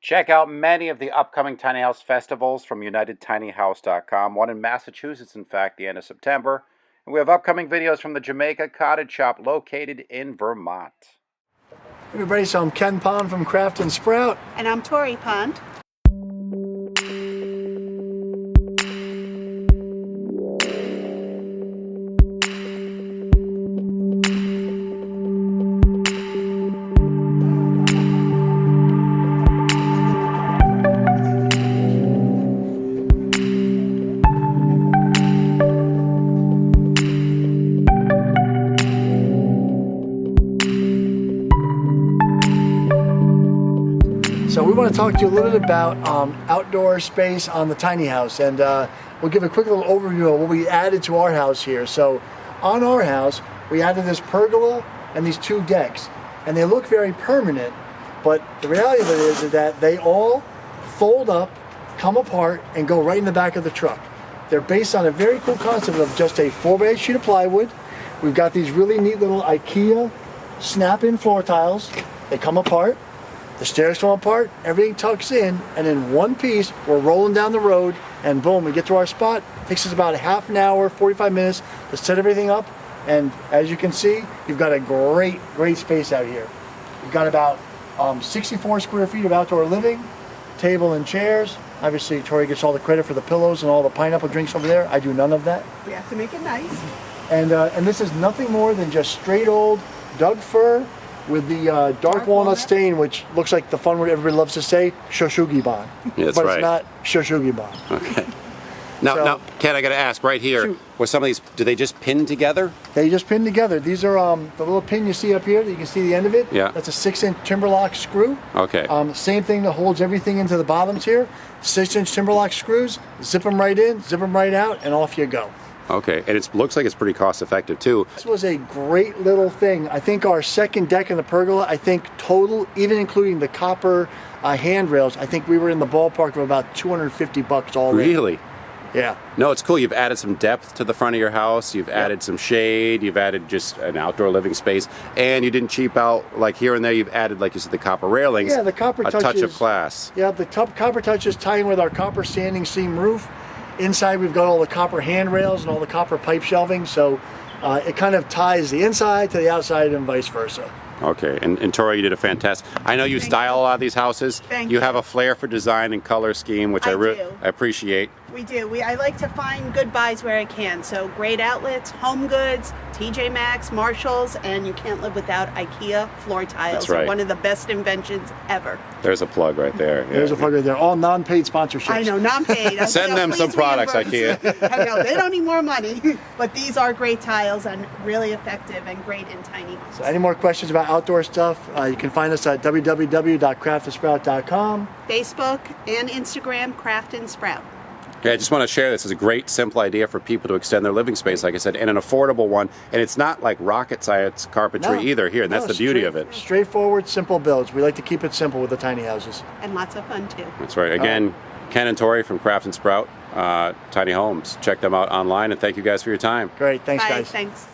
Check out many of the upcoming tiny house festivals from UnitedTinyHouse.com. One in Massachusetts, in fact, the end of September. And we have upcoming videos from the Jamaica Cottage Shop located in Vermont. Hey everybody, so I'm Ken Pond from Craft and Sprout. And I'm Tori Pong. So we want to talk to you a little bit about outdoor space on the tiny house, and we'll give a quick little overview of what we added to our house here. So on our house, we added this pergola and these two decks, and they look very permanent, but the reality of it is that they all fold up, come apart, and go right in the back of the truck. They're based on a very cool concept of just a 4x8 sheet of plywood. We've got these really neat little IKEA snap-in floor tiles. They come apart. The stairs come apart, everything tucks in, and in one piece, we're rolling down the road, and boom, we get to our spot. It takes us about a half an hour, 45 minutes to set everything up, and as you can see, you've got a great space out here. You've got about 64 square feet of outdoor living, table and chairs. Obviously, Tori gets all the credit for the pillows and all the pineapple drinks over there. I do none of that. We have to make it nice. And this is nothing more than just straight old Doug fir, with the dark walnut stain, which looks like the fun word everybody loves to say, shoshugiban. Yeah, that's but right. It's not shoshugiban. Okay. Now, Ken, I got to ask right here, Shoot. were some of these, do they just pin together? They just pin together. These are the little pin you see up here that you can see the end of it. Yeah. That's a 6-inch timberlock screw. Okay. Same thing that holds everything into the bottoms here. 6-inch timberlock screws, zip them right in, zip them right out, and off you go. Okay, and it looks like it's pretty cost effective too. This was a great little thing. I think our second deck in the pergola, I think total, even including the copper handrails, I think we were in the ballpark of about $250 all in. Really? Yeah. No, it's cool. You've added some depth to the front of your house. You've added some shade. You've added just an outdoor living space. And you didn't cheap out, like here and there, you've added, like you said, the copper railings. Yeah, the copper a touches. touch of class. Yeah, the copper touches tie in with our copper standing seam roof. Inside we've got all the copper handrails and all the copper pipe shelving, so it kind of ties the inside to the outside and vice versa. Okay, and Tori, you did a fantastic. I know you style a lot of these houses. Thank you you. have a flair for design and color scheme, which I appreciate. We do. I like to find good buys where I can. So great outlets, Home Goods, TJ Maxx, Marshalls, and you can't live without IKEA floor tiles. That's right. They're one of the best inventions ever. There's a plug right there. Yeah. There's a plug right there. All non-paid sponsorships. I know, non-paid. Send them some products, IKEA. I know, they don't need more money. But these are great tiles and really effective and great in tiny homes. So any more questions about outdoor stuff, you can find us at www.craftandsprout.com. Facebook and Instagram, Craft and Sprout. Yeah, I just want to share this as a great, simple idea for people to extend their living space, like I said, and an affordable one. And it's not like rocket science carpentry either here, and that's the beauty of it. Straightforward, simple builds. We like to keep it simple with the tiny houses. And lots of fun, too. That's right. Again, Ken and Tori from Craft and Sprout, Tiny Homes. Check them out online, and thank you guys for your time. Great. Thanks, Bye. guys. Thanks.